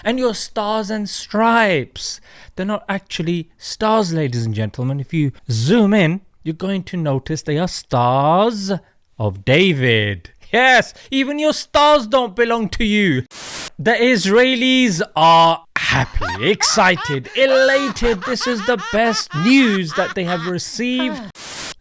And your stars and stripes, they're not actually stars, ladies and gentlemen. If you zoom in, you're going to notice they are stars of David. Yes, even your stars don't belong to you. The Israelis are happy, excited, elated. This is the best news that they have received.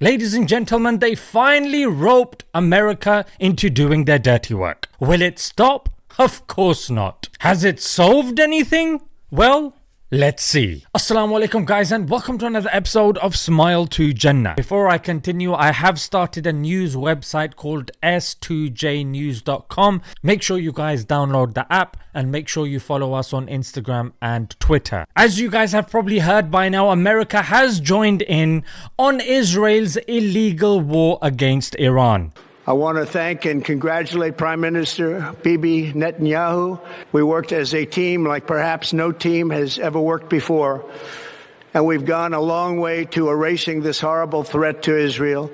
Ladies and gentlemen, they finally roped America into doing their dirty work. Will it stop? Of course not. Has it solved anything? Well, let's see. Assalamu alaikum guys, and welcome to another episode of Smile to Jannah. Before I continue, I have started a news website called s2jnews.com. Make sure you guys download the app and make sure you follow us on Instagram and Twitter. As you guys have probably heard by now, America has joined in on Israel's illegal war against Iran. I want to thank and congratulate Prime Minister Bibi Netanyahu. We worked as a team like perhaps no team has ever worked before. And we've gone a long way to erasing this horrible threat to Israel.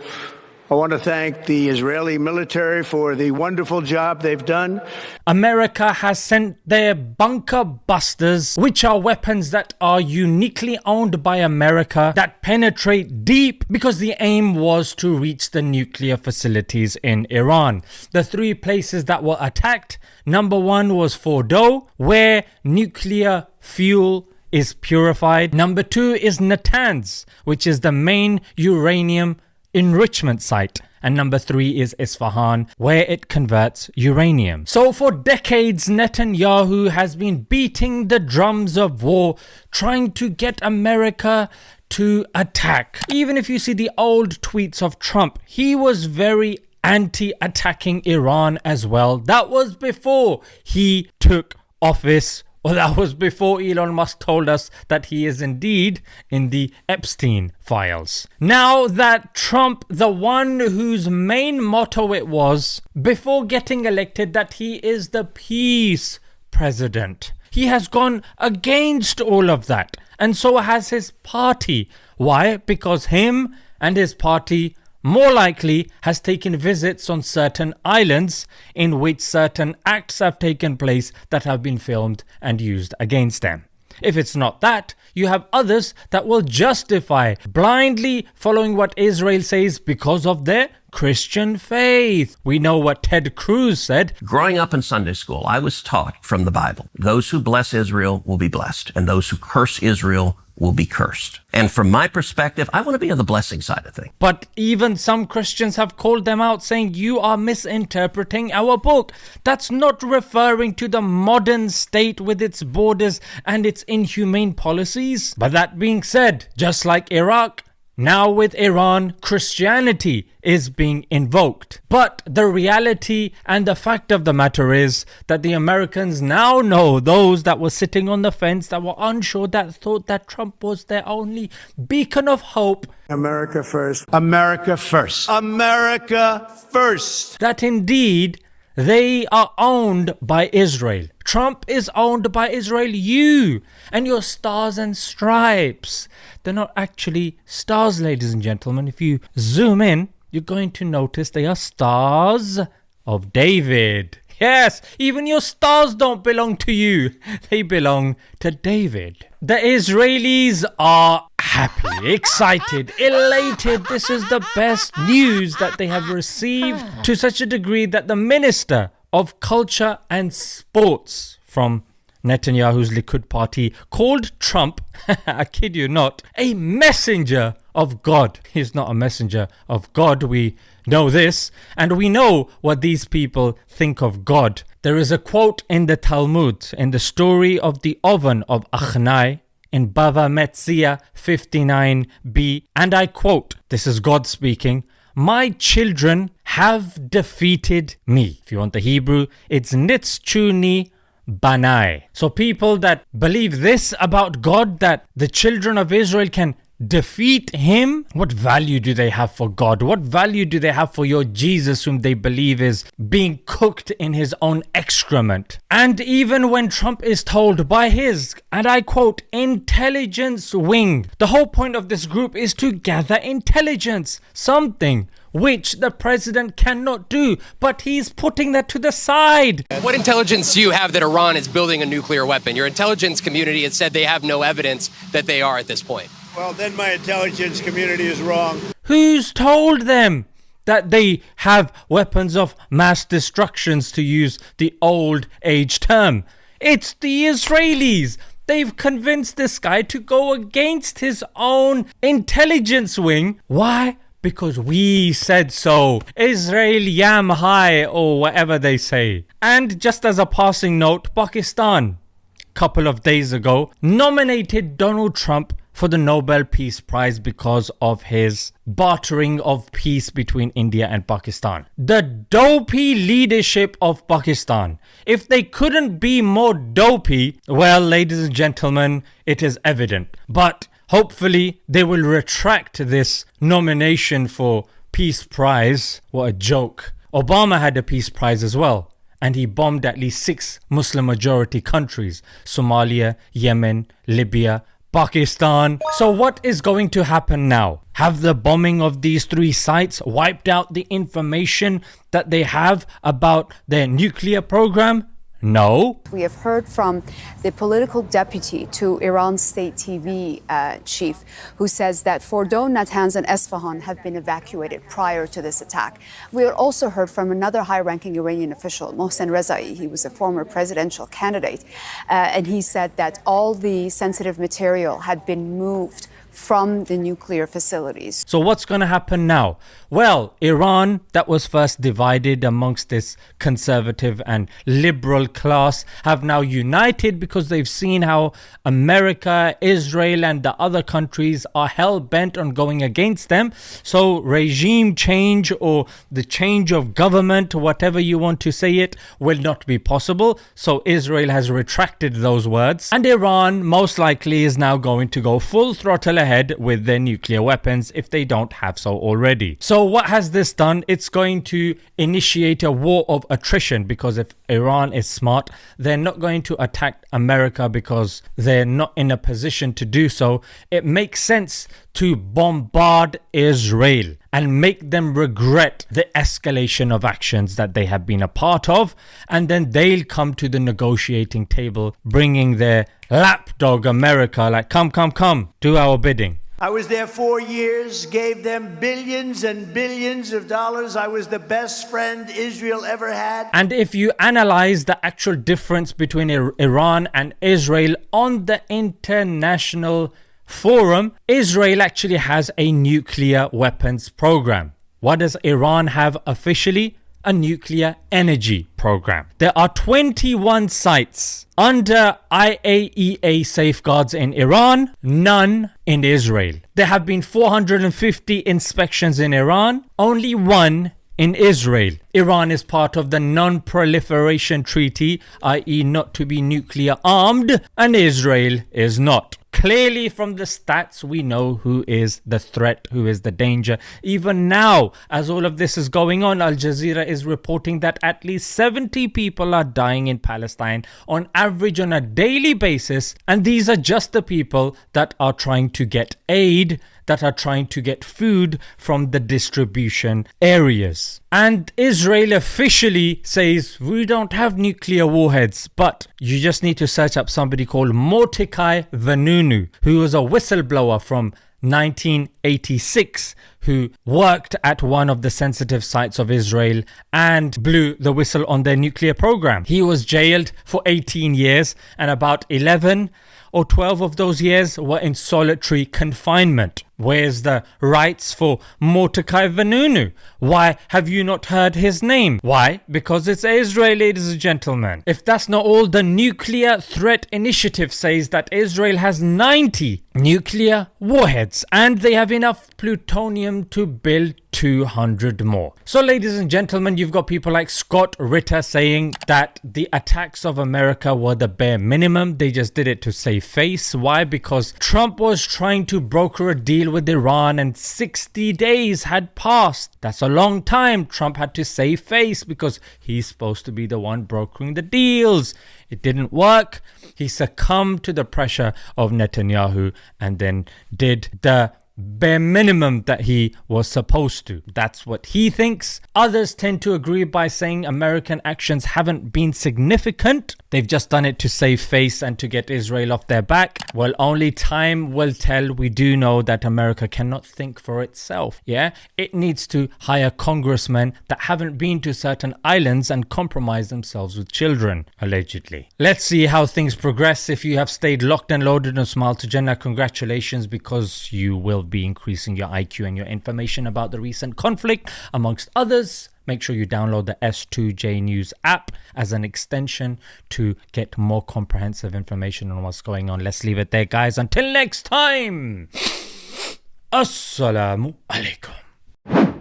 I want to thank the Israeli military for the wonderful job they've done. America has sent their bunker busters, which are weapons that are uniquely owned by America that penetrate deep, because the aim was to reach the nuclear facilities in Iran. The three places that were attacked, number one was Fordow, where nuclear fuel is purified. Number two is Natanz, which is the main uranium enrichment site, and number three is Isfahan, where it converts uranium. So for decades, Netanyahu has been beating the drums of war, trying to get America to attack. Even if you see the old tweets of Trump, he was very anti-attacking Iran as well. That was before he took office. Well, that was before Elon Musk told us that he is indeed in the Epstein files. Now that Trump, the one whose main motto it was before getting elected that he is the peace president, he has gone against all of that, and so has his party. Why? Because him and his party more likely has taken visits on certain islands in which certain acts have taken place that have been filmed and used against them. If it's not that, you have others that will justify blindly following what Israel says because of their Christian faith. We know what Ted Cruz said. Growing up in Sunday school, I was taught from the Bible, those who bless Israel will be blessed, and those who curse Israel will be cursed. And from my perspective, I want to be on the blessing side of things. But even some Christians have called them out, saying you are misinterpreting our book. That's not referring to the modern state with its borders and its inhumane policies. But that being said, just like Iraq, now with Iran, Christianity is being invoked. But the reality and the fact of the matter is that the Americans now know, those that were sitting on the fence, that were unsure, that thought that Trump was their only beacon of hope. America first. America first. America first. That indeed they are owned by Israel. Trump is owned by Israel. You and your stars and stripes, they're not actually stars, ladies and gentlemen. If you zoom in, you're going to notice they are stars of David. Yes, even your stars don't belong to you. They belong to David. The Israelis are happy, excited, elated. This is the best news that they have received, to such a degree that the Minister of Culture and Sports from Netanyahu's Likud party called Trump, I kid you not, a messenger of God. He's not a messenger of God, we know this, and we know what these people think of God. There is a quote in the Talmud, in the story of the oven of Achnai, in Bava Metzia 59b, and I quote, this is God speaking, "My children have defeated me." If you want the Hebrew, it's Nitzchuni Banai. So people that believe this about God, that the children of Israel can defeat him, what value do they have for God? What value do they have for your Jesus, whom they believe is being cooked in his own excrement? And even when Trump is told by his, and I quote, intelligence wing, the whole point of this group is to gather intelligence, something which the president cannot do. But he's putting that to the side. What intelligence do you have that Iran is building a nuclear weapon? Your intelligence community has said they have no evidence that they are at this point. Well, then my intelligence community is wrong. Who's told them that they have weapons of mass destructions, to use the old age term? It's the Israelis. They've convinced this guy to go against his own intelligence wing. Why? Because we said so. Israel Yam Hai, or whatever they say. And just as a passing note, Pakistan, a couple of days ago, nominated Donald Trump for the Nobel Peace Prize because of his bartering of peace between India and Pakistan. The dopey leadership of Pakistan. If they couldn't be more dopey, well, ladies and gentlemen, it is evident. But hopefully they will retract this nomination for Peace Prize. What a joke. Obama had a Peace Prize as well, and he bombed at least 6 Muslim majority countries: Somalia, Yemen, Libya, Pakistan. So what is going to happen now? Have the bombing of these 3 sites wiped out the information that they have about their nuclear program? No. We have heard from the political deputy to Iran's state TV chief, who says that Fordo, Natanz, and Esfahan have been evacuated prior to this attack. We have also heard from another high-ranking Iranian official, Mohsen Rezai. He was a former presidential candidate, and he said that all the sensitive material had been moved from the nuclear facilities. So what's going to happen now? Well, Iran, that was first divided amongst this conservative and liberal class, have now united because they've seen how America, Israel, and the other countries are hell-bent on going against them. So regime change, or the change of government, whatever you want to say it, will not be possible. So Israel has retracted those words. And Iran most likely is now going to go full throttle ahead with their nuclear weapons if they don't have so already. So what has this done? It's going to initiate a war of attrition, because if Iran is smart, they're not going to attack America because they're not in a position to do so. It makes sense to bombard Israel and make them regret the escalation of actions that they have been a part of, and then they'll come to the negotiating table bringing their lapdog America, like, come, do our bidding. I was there 4 years, gave them billions and billions of dollars. I was the best friend Israel ever had. And if you analyze the actual difference between Iran and Israel on the international forum, Israel actually has a nuclear weapons program. What does Iran have officially? A nuclear energy program. There are 21 sites under IAEA safeguards in Iran, none in Israel. There have been 450 inspections in Iran, only 1 in Israel. Iran is part of the Non-Proliferation Treaty, i.e. not to be nuclear armed, and Israel is not. Clearly from the stats, we know who is the threat, who is the danger. Even now, as all of this is going on, Al Jazeera is reporting that at least 70 people are dying in Palestine on average on a daily basis. And these are just the people that are trying to get aid, that are trying to get food from the distribution areas. And Israel officially says we don't have nuclear warheads, but you just need to search up somebody called Mikai Venunu, who was a whistleblower from 1986, who worked at one of the sensitive sites of Israel and blew the whistle on their nuclear program. He was jailed for 18 years, and about 11 or 12 of those years were in solitary confinement. Where's the rights for Mikai Venunu? Why have you not heard his name? Why? Because it's Israel, ladies and gentlemen. If that's not all, the Nuclear Threat Initiative says that Israel has 90 nuclear warheads and they have enough plutonium to build 200 more. So ladies and gentlemen, you've got people like Scott Ritter saying that the attacks of America were the bare minimum. They just did it to save face. Why? Because Trump was trying to broker a deal with Iran and 60 days had passed. That's a long time. Trump had to save face because he's supposed to be the one brokering the deals. It didn't work. He succumbed to the pressure of Netanyahu and then did the bare minimum that he was supposed to. That's what he thinks. Others tend to agree by saying American actions haven't been significant. They've just done it to save face and to get Israel off their back. Well, only time will tell. We do know that America cannot think for itself. Yeah, it needs to hire congressmen that haven't been to certain islands and compromise themselves with children, allegedly. Let's see how things progress. If you have stayed locked and loaded on Smile to Jannah, congratulations, because you will be increasing your IQ and your information about the recent conflict, amongst others. Make sure you download the S2J News app as an extension to get more comprehensive information on what's going on. Let's leave it there, guys. Until next time, Assalamu alaikum.